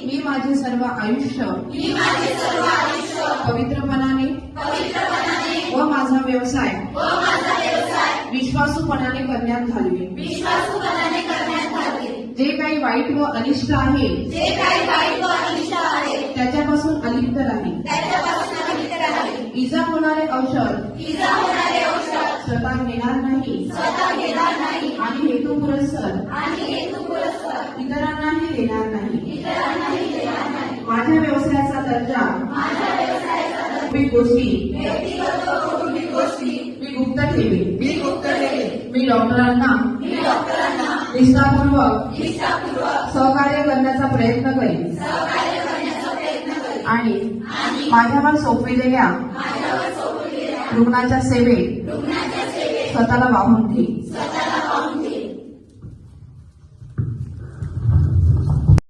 मी माझे सर्व आयुष्य पवित्रपणाने व माझा व्यवसाय विश्वासूपणाने करण्यात घालवे. जे काही वाईट व अनिष्ट आहे त्याच्यापासून अलिप्त राहील. इजा होणारे औषध स्वतः घेणार नाही आणि हेतू पुरस्सर इतरांनाही देणार नाही. माझ्या व्यवसायाचा दर्जा गोष्टी मी गुप्त ठेवे. मी डॉक्टरांना निष्ठापूर्वक सहकार्य करण्याचा प्रयत्न करेन आणि माझ्यावर सोपविलेल्या रुग्णाच्या सेवेत स्वतःला वाहून घेईन.